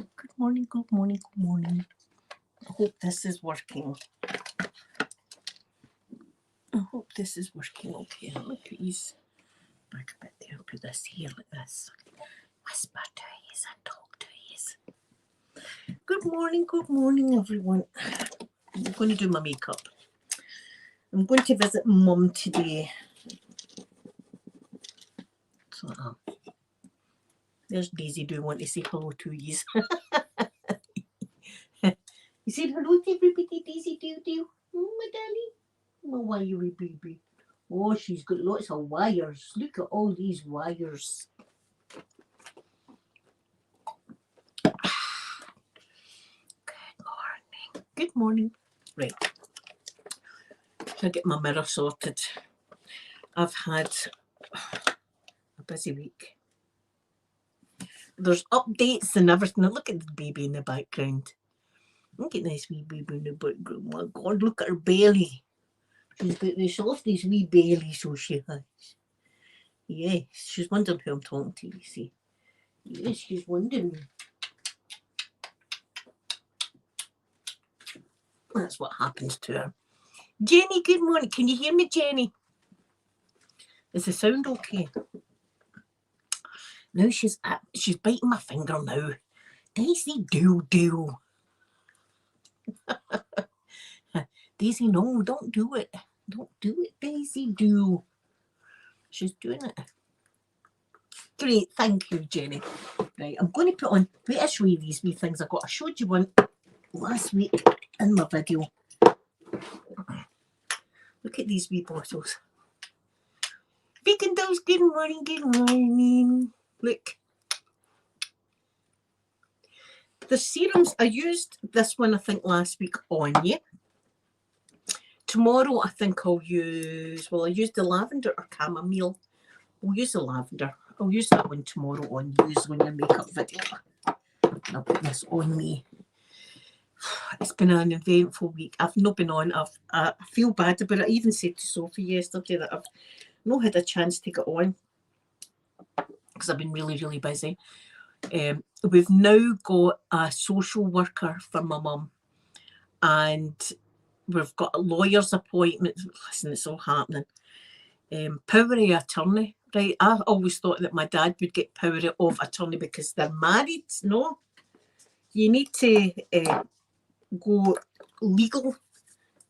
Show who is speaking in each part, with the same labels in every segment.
Speaker 1: Good morning, good morning, good morning. I hope this is working. I hope this is working okay. Let me put these back a bit there. Put this here like this. Whisper to yous and talk to yous. Good morning, everyone. I'm going to do my makeup. I'm going to visit Mum today. So, there's Daisy do want to say hello to yous. You said hello to everybody, Daisy do. Oh, my darling. My wiry baby. Oh, she's got lots of wires. Look at all these wires. Good morning. Right. I'll get my mirror sorted. I've had a busy week. There's updates and everything. Look at the baby in the background. Look at this wee baby in the background. My God, look at her belly. She's got this softies wee belly, so she has. Yes, she's wondering who I'm talking to, you see. Yes, she's wondering. That's what happens to her. Jenny, good morning. Can you hear me, Jenny? Is the sound okay? Now she's biting my finger now. Daisy, do. Daisy, no, don't do it. Don't do it, Daisy, do. She's doing it. Great, thank you, Jenny. Right, I'm going to put on, wait, I'll show you these wee things I got. I showed you one last week in my video. Look at these wee bottles. Vegan dolls, good morning. Look. The serums, I used this one, I think, last week on you. Tomorrow, I think I'll use the lavender or chamomile. We'll use the lavender. I'll use that one tomorrow on use on your makeup video. I'll put this on me. It's been an eventful week. I've not been on. I feel bad about it. I even said to Sophie yesterday that I've not had a chance to get on because I've been really, really busy. We've now got a social worker for my mum, and we've got a lawyer's appointment. Listen, it's all happening. Power of attorney, right? I always thought that my dad would get power of attorney because they're married. No, you need to go legal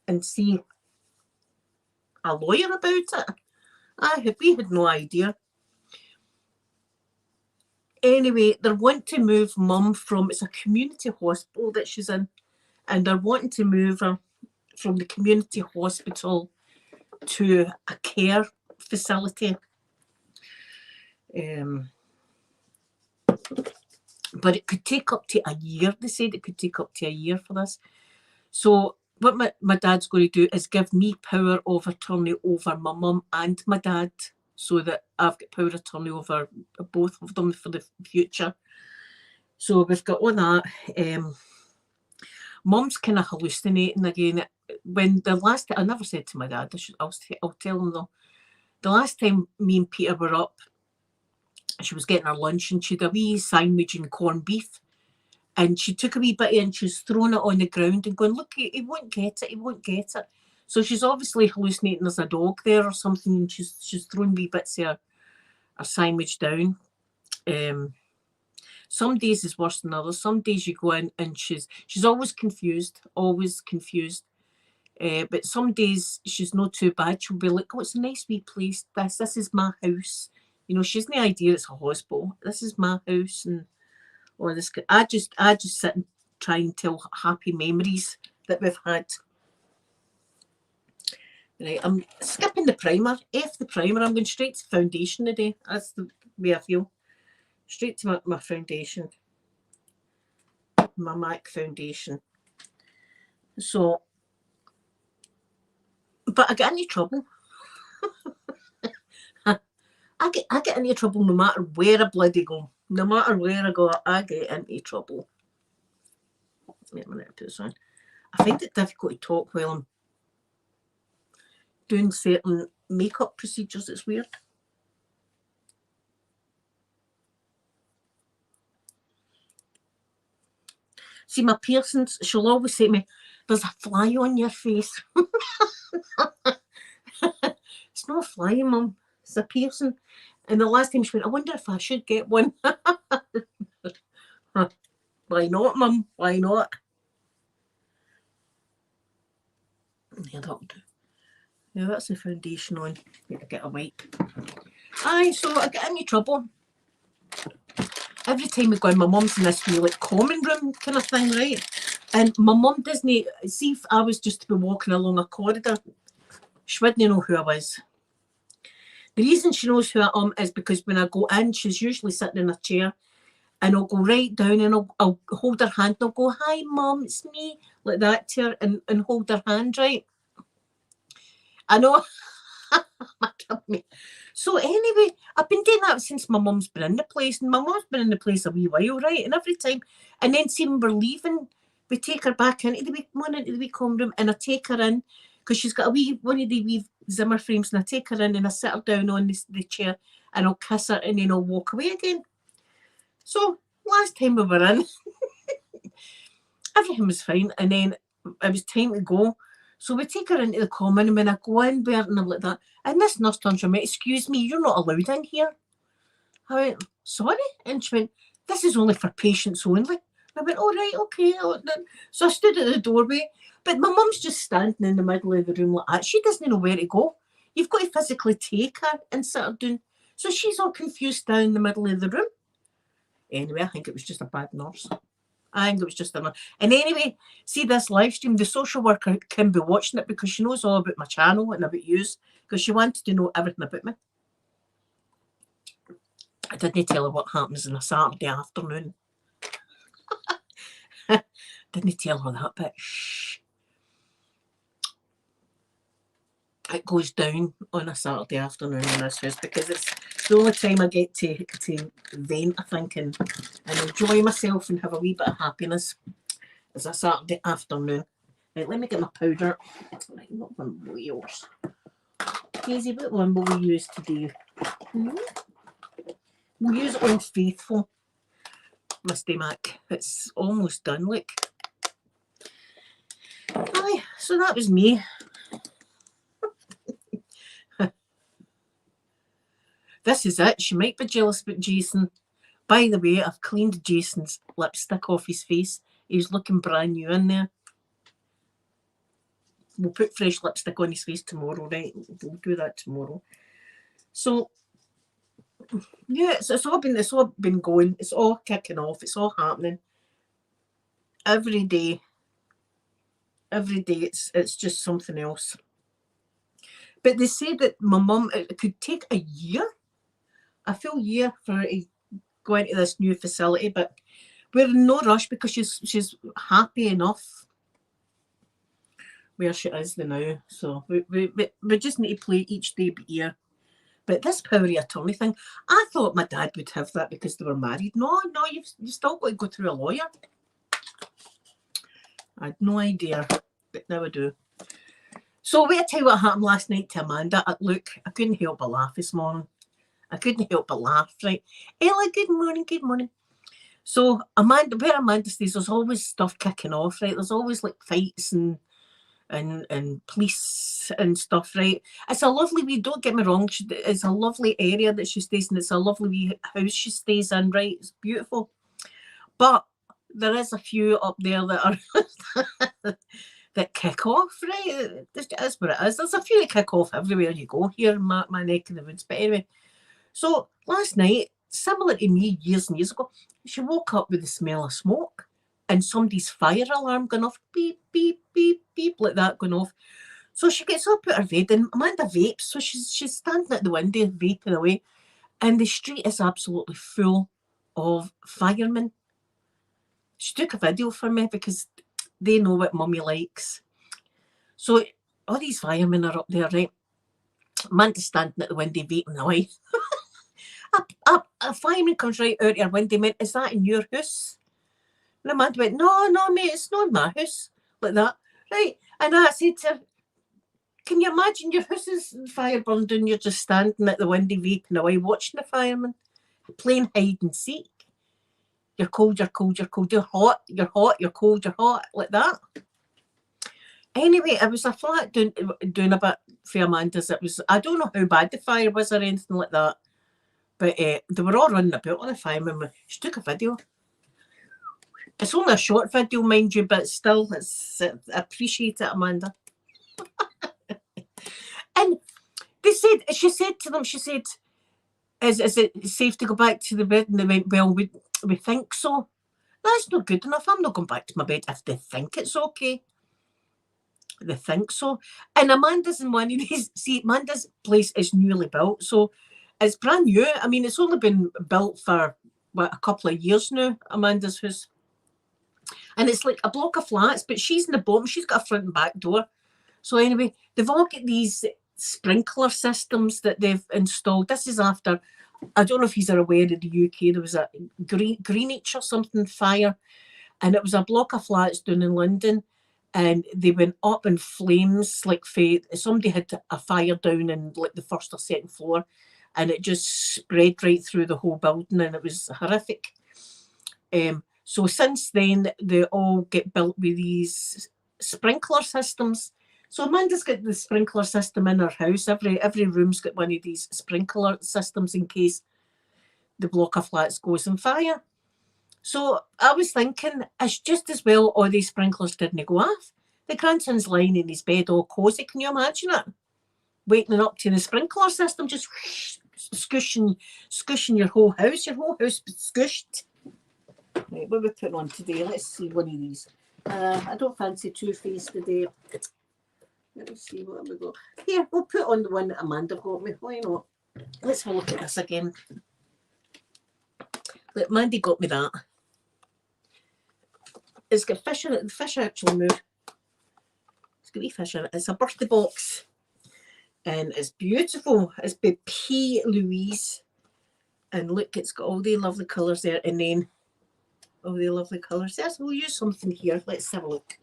Speaker 1: and see a lawyer about it. We had no idea. Anyway, they're wanting to move Mum from, it's a community hospital that she's in, and they're wanting to move her from the community hospital to a care facility. But it could take up to a year. They said it could take up to a year for this. So what my dad's going to do is give me power of attorney over my mum and my dad, so that I've got power of attorney over both of them for the future. So we've got all that. Mum's kind of hallucinating again. When the last time, I never said to my dad, I'll tell him though. The last time me and Peter were up, she was getting her lunch and she had a wee sandwich and corned beef. And she took a wee bit and she's thrown it on the ground and going, look, he won't get it. So she's obviously hallucinating there's a dog there or something, and she's thrown wee bits of her sandwich down. Some days is worse than others. Some days you go in and she's always confused. But some days she's not too bad. She'll be like, oh, it's a nice wee place. This is my house. You know, she has no idea it's a hospital. This is my house, and or this. I just sit and try and tell happy memories that we've had. Right, I'm skipping the primer. F the primer. I'm going straight to foundation today. That's the way I feel. Straight to my foundation. My MAC foundation. So, but I get into trouble. I get into trouble no matter where I bloody go. No matter where I go, I get into trouble. Wait a minute, put this on. I find it difficult to talk while I'm doing certain makeup procedures. It's weird. See, my piercings, she'll always say to me, there's a fly on your face. It's not a fly, Mum. It's a piercing. And the last time she went, I wonder if I should get one. Why not, Mum? Why not? Yeah, that'll do. Yeah, that's the foundation on. Need to get a wipe. Aye, so I get into trouble. Every time we go in, my mum's in this wee like common room kind of thing, right? And my mum doesn't see if I was just to be walking along a corridor, she wouldn't know who I was. The reason she knows who I am is because when I go in, she's usually sitting in a chair, and I'll go right down and I'll hold her hand and I'll go, hi Mum, it's me, like that to her, and hold her hand, right? I know. So anyway, I've been doing that since my mum's been in the place, and my mum's been in the place a wee while, right? And every time, and then see when we're leaving, we take her back into the wee common room, and I take her in because she's got one of the wee Zimmer frames, and I take her in and I sit her down on the chair, and I'll kiss her, and then I'll walk away again. So last time we were in, everything was fine, and then it was time to go. So we take her into the common, and when I go in there and I'm like that, and this nurse turns around, excuse me, you're not allowed in here. I went, sorry? And she went, this is only for patients only. And I went, all right, okay. So I stood at the doorway, but my mum's just standing in the middle of the room like that. She doesn't know where to go. You've got to physically take her and sit her down. So she's all confused down in the middle of the room. Anyway, I think it was just a bad nurse. I think it was just enough. And anyway, see this live stream, the social worker can be watching it because she knows all about my channel and about yous, because she wanted to know everything about me. I didn't tell her what happens on a Saturday afternoon. Didn't tell her that bit. Shh. It goes down on a Saturday afternoon in this house because it's the only time I get to vent, I think, and enjoy myself and have a wee bit of happiness. It's a Saturday afternoon. Right, let me get my powder. Right, what one will we use? Daisy, what one will we use today? We'll use it on Faithful, Misty Mac. It's almost done, look. Aye, so that was me. This is it. She might be jealous about Jason. By the way, I've cleaned Jason's lipstick off his face. He's looking brand new in there. We'll put fresh lipstick on his face tomorrow, right? We'll do that tomorrow. So, yeah, it's all been going. It's all kicking off. It's all happening. Every day, it's just something else. But they say that my mum, it could take a year, a full year for her to go into this new facility, but we're in no rush because she's happy enough where she is now. So we just need to play each day by ear. But this power of attorney thing, I thought my dad would have that because they were married. No, you've still got to go through a lawyer. I had no idea, but now I do. So wait, I tell you what happened last night to Amanda. Look, I couldn't help but laugh this morning. I couldn't help but laugh, right? Ella, good morning, good morning. So Amanda, where Amanda stays, there's always stuff kicking off, right? There's always like fights and police and stuff, right? It's a lovely wee, don't get me wrong, it's a lovely area that she stays in. It's a lovely wee house she stays in, right? It's beautiful. But there is a few up there that are that kick off, right? It is what it is. There's a few that kick off everywhere you go here in my neck of the woods. But anyway, so last night, similar to me years and years ago, she woke up with the smell of smoke and somebody's fire alarm going off, beep, beep, beep, beep, like that going off. So she gets up out her bed, and Amanda vapes, so she's standing at the window vaping away, and the street is absolutely full of firemen. She took a video for me because they know what mummy likes. So all these firemen are up there, right? Amanda's standing at the window vaping away. A fireman comes right out her window and went, is that in your house? And Amanda went, no, mate, it's not in my house. Like that, right? And I said to her, can you imagine your house is fire burned and you're just standing at the window vaping away watching the firemen, playing hide and seek? you're cold, you're cold, you're cold, you're hot, you're hot, you're cold, you're hot, like that. Anyway, it was a flat doing a bit for Amanda's. It was, I don't know how bad the fire was or anything like that, but they were all running about on the fire when she took a video. It's only a short video, mind you, but still, I appreciate it, Amanda. And she said to them, is it safe to go back to the bed? And they went, well, we think so. That's not good enough. I'm not going back to my bed if they think it's okay. They think so. And Amanda's in one of these. See, Amanda's place is newly built, so it's brand new. I mean, it's only been built for a couple of years now, Amanda's house. And it's like a block of flats, but she's in the bottom. She's got a front and back door. So anyway, they've all got these sprinkler systems that they've installed. This is after, I don't know if you're aware, in the UK, there was a Greenwich or something fire, and it was a block of flats down in London, and they went up in flames, like somebody had a fire down in like the first or second floor, and it just spread right through the whole building, and it was horrific. So since then, they all get built with these sprinkler systems. So Amanda's got the sprinkler system in her house. Every room's got one of these sprinkler systems in case the block of flats goes on fire. So I was thinking, it's just as well all these sprinklers didn't go off. The grandson's lying in his bed all cosy. Can you imagine it? Waking up to the sprinkler system, just scushing your whole house. Your whole house squished. Right, what are we putting on today? Let's see one of these. I don't fancy Too Faced today. Let me see what have we got. Here, we'll put on the one that Amanda got me. Why not? Let's have a look at this again. Look, Mandy got me that. It's got fish in it. The fish actually move. It's got wee fish in it. It's a birthday box. And it's beautiful. It's by P. Louise. And look, it's got all the lovely colours there. And then all the lovely colours. Yes, we'll use something here. Let's have a look.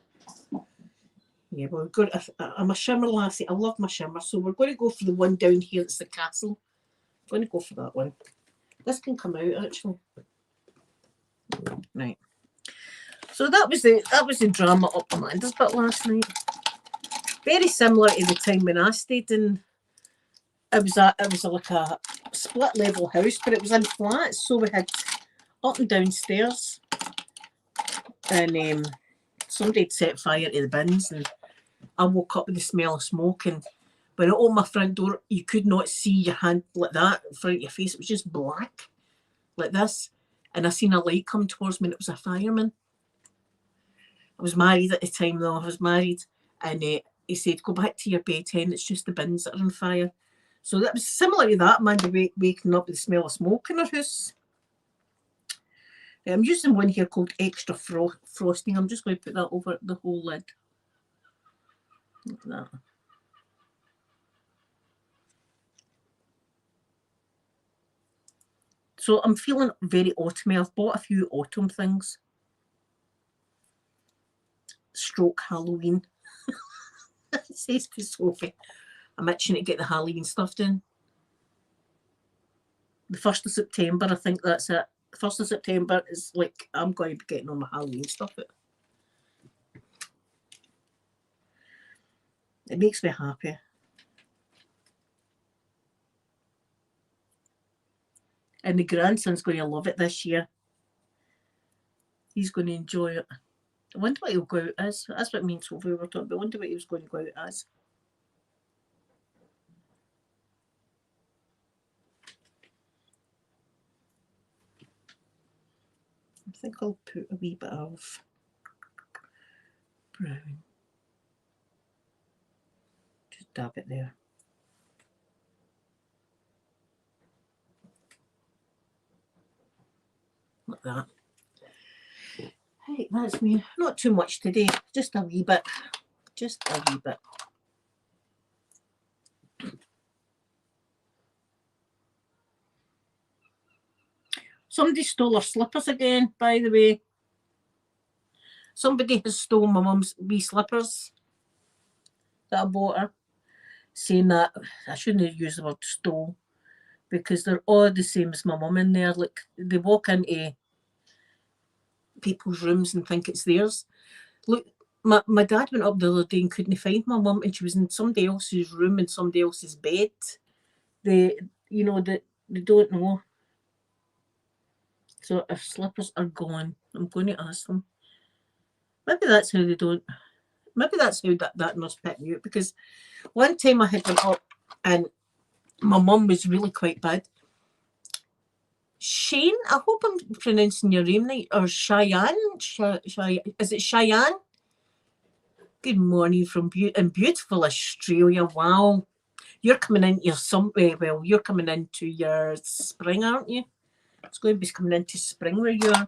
Speaker 1: Yeah, well, we've got I'm a shimmer lassie. I love my shimmer. So we're going to go for the one down here. It's the castle. I'm going to go for that one. This can come out actually. Right. So that was the drama up Amanda's bit last night. Very similar to the time when I stayed in. It was like a split level house, but it was in flats. So we had up and down stairs, and somebody had set fire to the bins, and I woke up with the smell of smoke. And when I opened my front door, you could not see your hand like that in front of your face. It was just black, like this. And I seen a light come towards me, and it was a fireman. I was married at the time, though. I was married, and he said, "Go back to your bed, Hen. It's just the bins that are on fire." So that was similar to that. Amanda waking up with the smell of smoke in her house. I'm using one here called Extra Frosting. I'm just going to put that over the whole lid. Like that. So I'm feeling very autumny. I've bought a few autumn things. Stroke Halloween. It says to Sophie, I'm itching to get the Halloween stuff done. The 1st of September, I think that's it. The 1st of September is like, I'm going to be getting all my Halloween stuff out. It makes me happy. And the grandson's going to love it this year. He's going to enjoy it. I wonder what he'll go out as. That's what me and Sophie were talking about. I wonder what he was going to go out as. I think I'll put a wee bit of brown. Just dab it there. Like that. Hey, that's me. Not too much today. Just a wee bit. Just a wee bit. Somebody stole her slippers again, by the way. Somebody has stolen my mum's wee slippers that I bought her, saying that I shouldn't have used the word stole because they're all the same as my mum in there. Like, they walk into people's rooms and think it's theirs. Look, my dad went up the other day and couldn't find my mum, and she was in somebody else's room in somebody else's bed. They don't know. So if slippers are gone, I'm going to ask them. Maybe that's how they don't. Maybe that's how that nurse picked me out, because one time I had went up and my mum was really quite bad. Shane, I hope I'm pronouncing your name right, or Cheyenne? Is it Cheyenne? Good morning from beautiful Australia. Wow. You're coming into your you're coming into your spring, aren't you? It's going to be coming into spring where you are.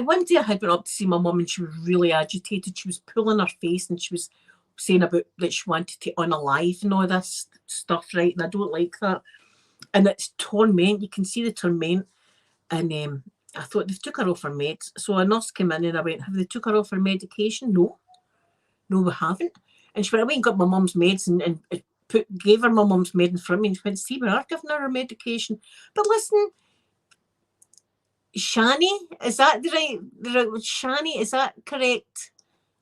Speaker 1: One day I had went up to see my mum and she was really agitated. She was pulling her face and she was saying about that she wanted to unalive and all this stuff, right? And I don't like that. And it's torment. You can see the torment. And I thought they took her off her meds. So a nurse came in and I went, have they took her off her medication? No, we haven't. And she went away and got my mum's meds and gave her my mum's med in front of me and she went, see, we are giving her medication. But listen, Shani, is that the right Shani, is that correct?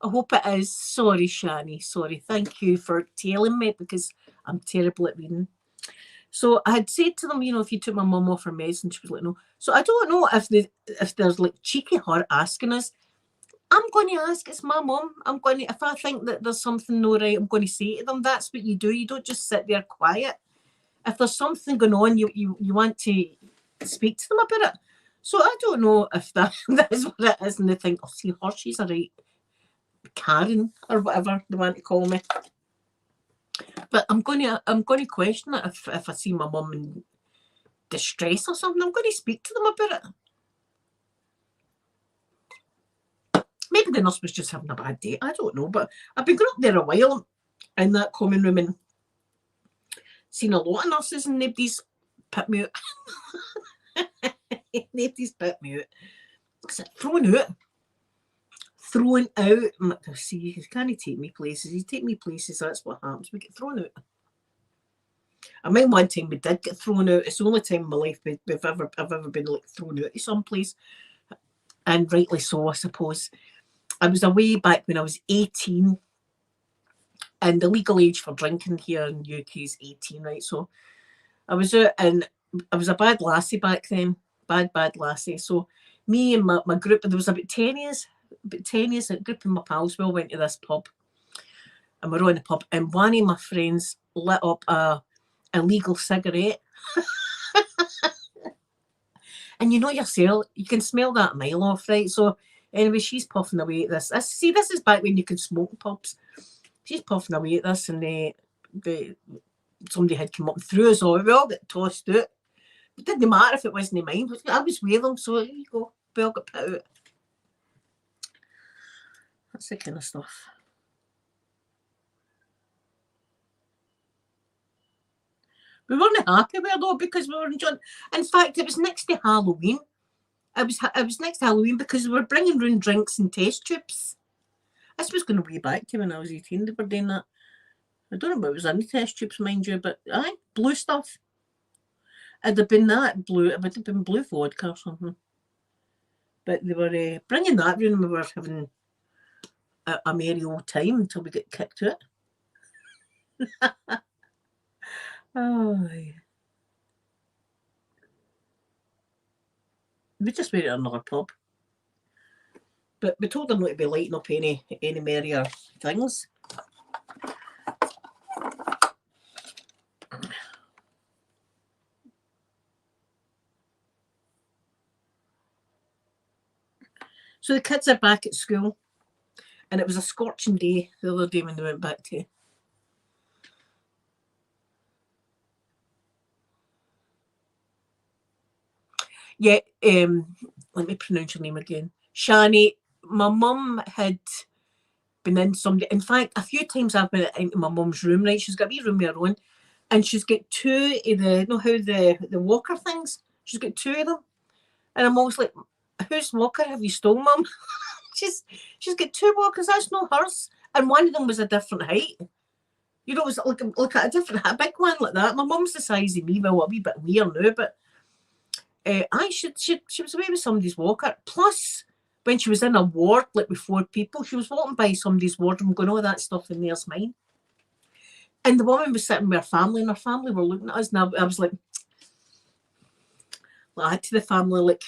Speaker 1: I hope it is. Sorry, Shani, sorry. Thank you for telling me because I'm terrible at reading. So I had said to them, if you took my mum off her meds, and she was like, no. So I don't know if there's like cheeky her asking us. I'm going to ask, it's my mum. If I think that there's something no right, I'm going to say to them. That's what you do. You don't just sit there quiet. If there's something going on, you want to speak to them about it. So I don't know if that is what it is, and they think, oh, see, her, she's a right Karen or whatever they want to call me. But I'm going to question it if I see my mum in distress or something. I'm going to speak to them about it. Maybe the nurse was just having a bad day. I don't know. But I've been going up there a while in that common room and seen a lot of nurses and nobody's put me out. Nobody's put me out. Thrown out. Thrown out. See, you can't take me places. You take me places, that's what happens. We get thrown out. I mean, one time we did get thrown out. It's the only time in my life I've ever been like thrown out to someplace. And rightly so, I suppose. I was away back when I was 18. And the legal age for drinking here in the UK is 18, right? So I was out and I was a bad lassie back then. Bad lassie. So me and my group, there was about 10 years. A group of my pals, we all went to this pub and we're on the pub and one of my friends lit up a illegal cigarette. And you know yourself, you can smell that a mile off, right? So anyway, she's puffing away at this. This is back when you could smoke in pubs. She's puffing away at this and somebody had come up and threw us all. We all got tossed out. It didn't matter if it wasn't mine, but I was with them, so there you go. We all got put out. That's the kind of stuff. We weren't happy with it though because we were enjoying. In fact, it was next to Halloween. It was next to Halloween because we were bringing round drinks and test tubes. This was going way back to when I was 18. They were doing that. I don't know what was in the test tubes, mind you, but aye, blue stuff. It'd have been that blue. It would have been blue vodka or something. But they were bringing that round and we were having a merry old time until we get kicked out. Oh, yeah. We just went to another pub. But we told them not to be lighting up any merrier things. So the kids are back at school. And it was a scorching day the other day when they went back to. Yeah, let me pronounce your name again. Shani, my mum had been in somebody. In fact, a few times I've been into my mum's room, right? She's got a wee room of her own. And she's got two of the walker things? She's got two of them. And I'm always like, whose walker have you stole, Mum? She's got two walkers, that's not hers. And one of them was a different height. It was like a different, a big one like that. My mum's the size of me, well, a wee bit weird now, but She was away with somebody's walker. Plus, when she was in a ward, like with 4 people, she was walking by somebody's ward and going, oh, that stuff in there's mine. And the woman was sitting with her family, and her family were looking at us, and I was like to the family, like,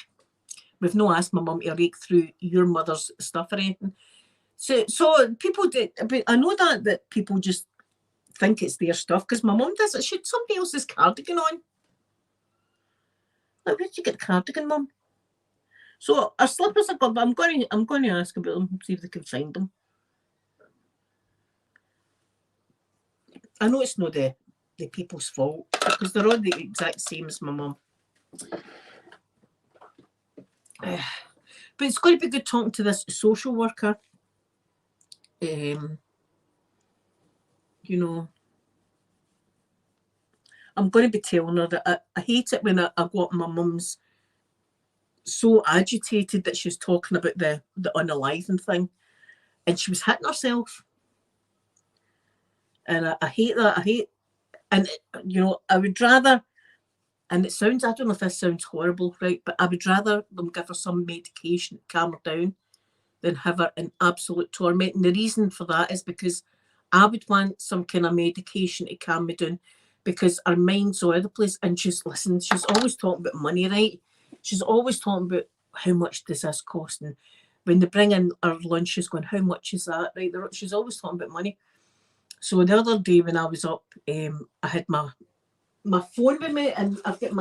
Speaker 1: we've not asked my mum to rake through your mother's stuff or anything. So people did, but I know that people just think it's their stuff, because my mum does it. She had somebody else's cardigan on. Like, where did you get the cardigan, Mum? So our slippers are gone, but I'm going to ask about them, see if they can find them. I know it's not the people's fault, because they're all the exact same as my mum. But it's going to be good talking to this social worker. You know, I'm going to be telling her that I hate it when I got my mum's so agitated that she's talking about the unaliving thing, and she was hitting herself. And I hate that. And you know, I would rather, and it sounds, I don't know if this sounds horrible, right, but I would rather them give her some medication to calm her down than have her in absolute torment. And the reason for that is because I would want some kind of medication to calm me down, because her mind's all over the place. And she's always talking about money, right? She's always talking about how much does this cost, and when they bring in her lunch, she's going, how much is that, right? She's always talking about money. So the other day when I was up, I had my phone with me, and I've got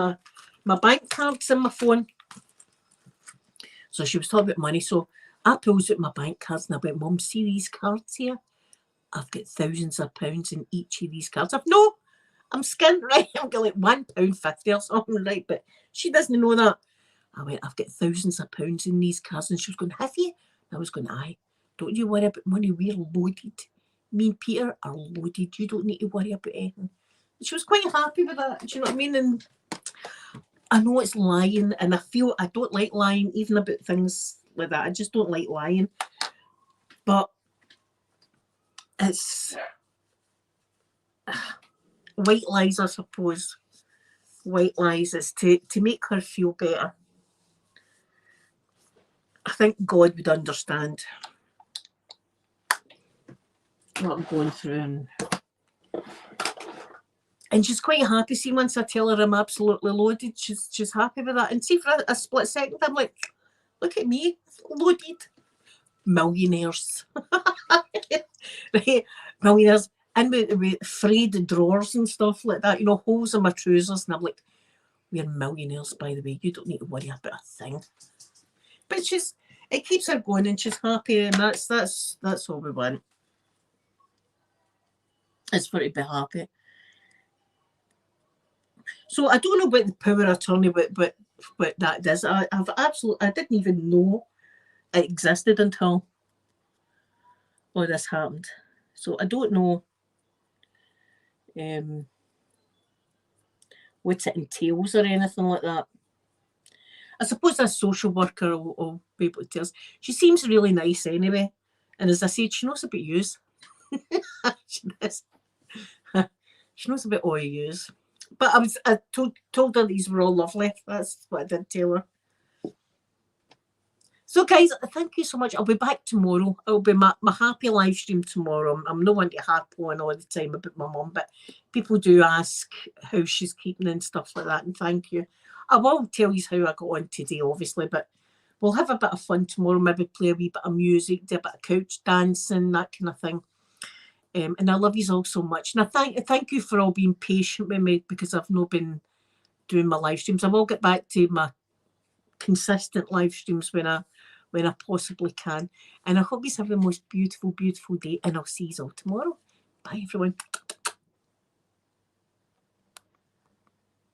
Speaker 1: my bank cards in my phone. So she was talking about money. So I pulled out my bank cards and I went, Mum, see these cards here? I've got thousands of pounds in each of these cards. I'm skint, right? I've got like £1.50 or something, right? But she doesn't know that. I went, I've got thousands of pounds in these cards. And she was going, have you? And I was going, aye. Don't you worry about money. We're loaded. Me and Peter are loaded. You don't need to worry about anything. And she was quite happy with that. Do you know what I mean? And I know it's lying, and I feel I don't like lying, even about things like that. I just don't like lying. But it's white lies, I suppose. White lies is to make her feel better. I think God would understand what I'm going through, and she's quite happy. See, once I tell her I'm absolutely loaded, she's happy with that. And see, for a split second, I'm like, look at me, loaded. Millionaires. Right? Millionaires. And with frayed drawers and stuff like that, you know, holes in my trousers. And I'm like, we're millionaires, by the way. You don't need to worry about a thing. But it keeps her going, and she's happy, and that's all we want. It's for her to be happy. So I don't know what the power of attorney, what that is. I didn't even know it existed until all this happened. So I don't know what it entails or anything like that. I suppose a social worker will be able to tell us. She seems really nice anyway. And as I said, she knows about yous. She does. She knows about all yous. But I told her these were all lovely. That's what I did tell her. So guys, thank you so much. I'll be back tomorrow. It'll be my happy live stream tomorrow. I'm no one to harp on all the time about my mum, but people do ask how she's keeping and stuff like that, and thank you. I will tell you how I got on today, obviously, but we'll have a bit of fun tomorrow, maybe play a wee bit of music, do a bit of couch dancing, that kind of thing. And I love you all so much. And I thank you for all being patient with me, because I've not been doing my live streams. I will get back to my consistent live streams when I possibly can. And I hope you have the most beautiful, beautiful day, and I'll see you all tomorrow. Bye, everyone.